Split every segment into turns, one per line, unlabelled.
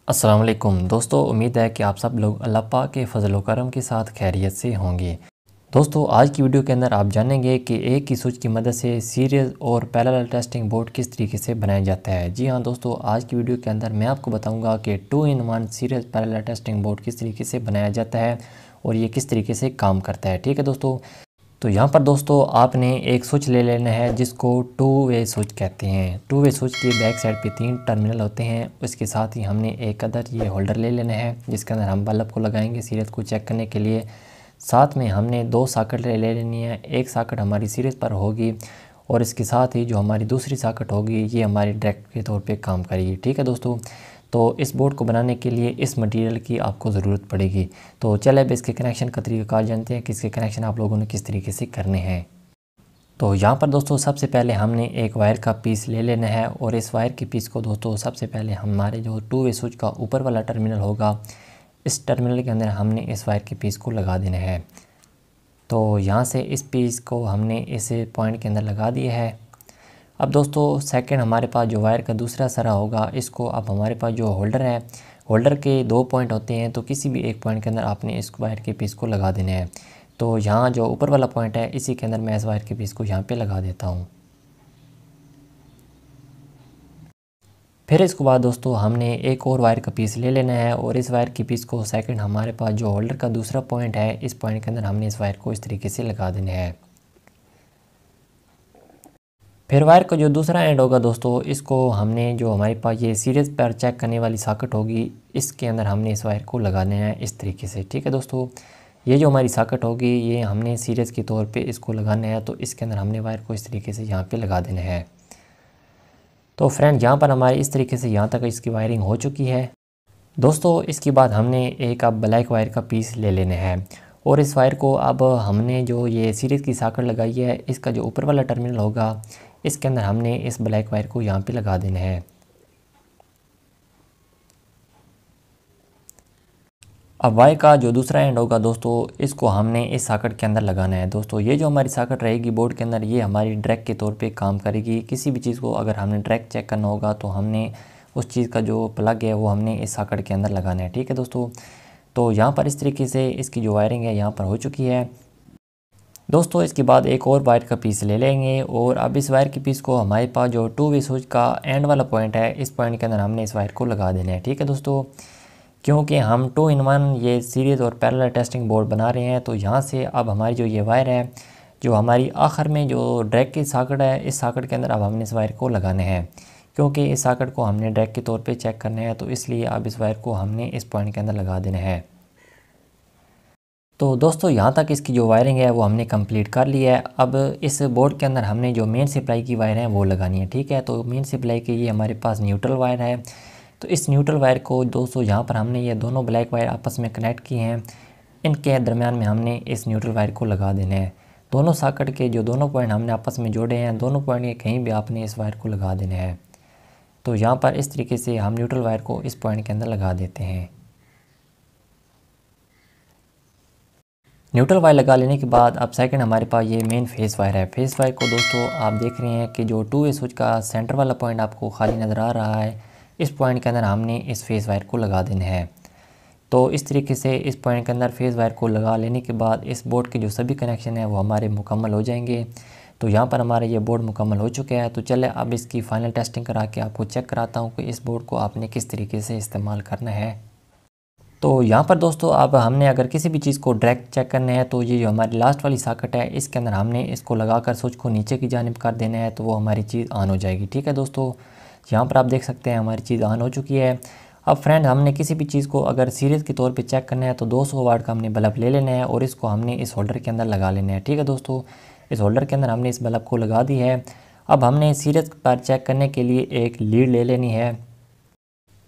अस्सलाम वालेकुम दोस्तों, उम्मीद है कि आप सब लोग अल्लाह पाक के फजल व करम के साथ खैरियत से होंगे। दोस्तों, आज की वीडियो के अंदर आप जानेंगे कि एक ही स्विच की मदद से सीरियल और पैरेलल टेस्टिंग बोर्ड किस तरीके से बनाया जाता है। जी हाँ दोस्तों, आज की वीडियो के अंदर मैं आपको बताऊंगा कि 2-in-1 serial parallel testing board किस तरीके से बनाया जाता है और ये किस तरीके से काम करता है। ठीक है दोस्तों, तो यहाँ पर दोस्तों आपने एक स्विच ले लेना है जिसको टू वे स्विच कहते हैं। टू वे स्विच की बैक साइड पे 3 टर्मिनल होते हैं। उसके साथ ही हमने एक अदर ये होल्डर ले लेना है जिसके अंदर हम बल्ब को लगाएंगे सीरीज को चेक करने के लिए। साथ में हमने 2 सॉकेट ले लेनी है। एक सॉकेट हमारी सीरीज पर होगी और इसके साथ ही जो हमारी दूसरी सॉकेट होगी ये हमारी डायरेक्ट के तौर पे काम करेगी। ठीक है दोस्तों, तो इस बोर्ड को बनाने के लिए इस मटेरियल की आपको ज़रूरत पड़ेगी। तो चले अब इसके कनेक्शन का तरीक़ाकार जानते हैं कि इसके कनेक्शन आप लोगों ने किस तरीके से करने हैं। तो यहाँ पर दोस्तों सबसे पहले हमने एक वायर का पीस ले लेना है और इस वायर के पीस को दोस्तों सबसे पहले हमारे जो टू वे स्विच का ऊपर वाला टर्मिनल होगा इस टर्मिनल के अंदर हमने इस वायर के पीस को लगा देना है। तो यहाँ से इस पीस को हमने इस पॉइंट के अंदर लगा दिया है। अब दोस्तों सेकंड हमारे पास जो वायर का दूसरा सरा होगा इसको अब हमारे पास जो होल्डर है, होल्डर के 2 पॉइंट होते हैं, तो किसी भी एक पॉइंट के अंदर आपने इस वायर के पीस को लगा देना है। तो यहाँ जो ऊपर वाला पॉइंट है इसी के अंदर मैं इस वायर के पीस को यहाँ पे लगा देता हूँ। फिर इसके बाद दोस्तों हमने एक और वायर का पीस ले लेना है और इस वायर के पीस को सेकंड हमारे पास जो होल्डर का दूसरा पॉइंट है इस पॉइंट के अंदर हमने इस वायर को इस तरीके से लगा देना है। फिर वायर का जो दूसरा एंड होगा दोस्तों इसको हमने जो हमारे पास ये सीरीज पर चेक करने वाली सॉकेट होगी इसके अंदर हमने इस वायर को लगाना है इस तरीके से। ठीक है दोस्तों, ये जो हमारी सॉकेट होगी ये हमने सीरीज के तौर पे इसको लगाना है, तो इसके अंदर हमने वायर को इस तरीके से यहाँ पे लगा देना है। तो फ्रेंड यहाँ पर हमारी इस तरीके से यहाँ तक इसकी वायरिंग हो चुकी है। दोस्तों इसके बाद हमने एक अब ब्लैक वायर का पीस ले लेना है और इस वायर को अब हमने जो ये सीरीज़ की सॉकेट लगाई है इसका जो ऊपर वाला टर्मिनल होगा इसके अंदर हमने इस ब्लैक वायर को यहाँ पे लगा देना है। अब वायर का जो दूसरा एंड होगा दोस्तों इसको हमने इस सॉकेट के अंदर लगाना है। दोस्तों ये जो हमारी सॉकेट रहेगी बोर्ड के अंदर ये हमारी डायरेक्ट के तौर पे काम करेगी। किसी भी चीज़ को अगर हमने डायरेक्ट चेक करना होगा तो हमने उस चीज़ का जो प्लग है वो हमने इस सॉकेट के अंदर लगाना है। ठीक है दोस्तों, तो यहाँ पर इस तरीके से इसकी जो वायरिंग है यहाँ पर हो चुकी है। दोस्तों इसके बाद एक और वायर का पीस ले लेंगे और अब इस वायर के पीस को हमारे पास जो टू वे स्विच का एंड वाला पॉइंट है इस पॉइंट के अंदर हमने इस वायर को लगा देना है। ठीक है दोस्तों, क्योंकि हम 2-in-1 ये सीरीज़ और पैरेलल टेस्टिंग बोर्ड बना रहे हैं तो यहाँ से अब हमारी जो ये वायर है जो हमारी आखिर में जो डायरेक्ट की सॉकेट है इस सॉकेट के अंदर अब हमने इस वायर को लगाना है। क्योंकि इस सॉकेट को हमने डायरेक्ट के तौर पे चेक करना है तो इसलिए अब इस वायर को हमने इस पॉइंट के अंदर लगा देना है। तो दोस्तों यहाँ तक इसकी जो वायरिंग है वो हमने कंप्लीट कर लिया है। अब इस बोर्ड के अंदर हमने जो मेन सप्लाई की वायर है वो लगानी है। ठीक है, तो मेन सप्लाई की ये हमारे पास न्यूट्रल वायर है। तो इस न्यूट्रल वायर को दोस्तों यहाँ पर हमने ये दोनों ब्लैक वायर आपस में कनेक्ट किए हैं, इनके दरमियान में हमने इस न्यूट्रल वायर को लगा देना है। दोनों सॉकेट के जो दोनों पॉइंट हमने आपस में जोड़े हैं दोनों पॉइंट के कहीं भी आपने इस वायर को लगा देना है। तो यहाँ पर इस तरीके से हम न्यूट्रल वायर को इस पॉइंट के अंदर लगा देते हैं। न्यूट्रल वायर लगा लेने के बाद अब सेकंड हमारे पास ये मेन फेस वायर है। फेस वायर को दोस्तों आप देख रहे हैं कि जो टू वे स्विच का सेंटर वाला पॉइंट आपको खाली नज़र आ रहा है इस पॉइंट के अंदर हमने इस फेस वायर को लगा देना है। तो इस तरीके से इस पॉइंट के अंदर फेस वायर को लगा लेने के बाद इस बोर्ड के जो सभी कनेक्शन है वो हमारे मुकम्मल हो जाएंगे। तो यहाँ पर हमारा ये बोर्ड मुकम्मल हो चुका है। तो चले अब इसकी फ़ाइनल टेस्टिंग करा के आपको चेक कराता हूँ कि इस बोर्ड को आपने किस तरीके से इस्तेमाल करना है। तो यहाँ पर दोस्तों अब हमने अगर किसी भी चीज़ को डायरेक्ट चेक करना है तो ये जो हमारी लास्ट वाली सॉकेट है इसके अंदर हमने इसको लगाकर स्विच को नीचे की जानिब कर देना है तो वो हमारी चीज़ ऑन हो जाएगी। ठीक है दोस्तों, यहाँ पर आप देख सकते हैं हमारी चीज़ ऑन हो चुकी है। अब फ्रेंड हमने किसी भी चीज़ को अगर सीरीज़ के तौर पे चेक करना है तो 200 वाट का हमने बल्ब ले लेना है और इसको हमने इस होल्डर के अंदर लगा लेना है। ठीक है दोस्तों, इस होल्डर के अंदर हमने इस बल्ब को लगा दी है। अब हमने सीरीज़ पर चेक करने के लिए एक लीड ले लेनी है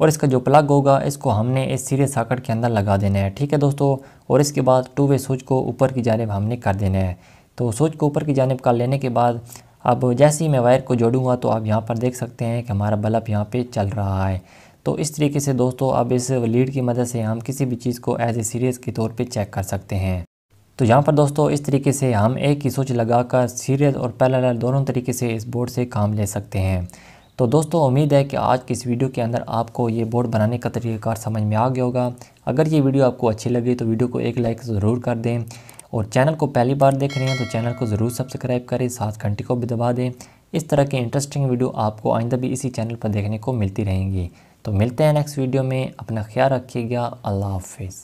और इसका जो प्लग होगा इसको हमने इस सीरीज सॉकेट के अंदर लगा देना है। ठीक है दोस्तों, और इसके बाद टू वे स्विच को ऊपर की जानिब हमने कर देना है। तो स्विच को ऊपर की जानिब कर लेने के बाद अब जैसे ही मैं वायर को जोड़ूंगा तो आप यहाँ पर देख सकते हैं कि हमारा बल्ब यहाँ पे चल रहा है। तो इस तरीके से दोस्तों अब इस लीड की मदद से हम किसी भी चीज़ को एज ए सीरीज़ के तौर पे चेक कर सकते हैं। तो यहाँ पर दोस्तों इस तरीके से हम एक ही स्विच लगाकर सीरीज़ और पैरेलल दोनों तरीके से इस बोर्ड से काम ले सकते हैं। तो दोस्तों उम्मीद है कि आज की इस वीडियो के अंदर आपको ये बोर्ड बनाने का तरीक़ाकार समझ में आ गया होगा। अगर ये वीडियो आपको अच्छी लगी तो वीडियो को एक लाइक ज़रूर कर दें और चैनल को पहली बार देख रहे हैं तो चैनल को ज़रूर सब्सक्राइब करें, साथ घंटी को भी दबा दें। इस तरह की इंटरेस्टिंग वीडियो आपको आइंदा भी इसी चैनल पर देखने को मिलती रहेंगी। तो मिलते हैं नेक्स्ट वीडियो में, अपना ख्याल रखिएगा। अल्लाह हाफिज़।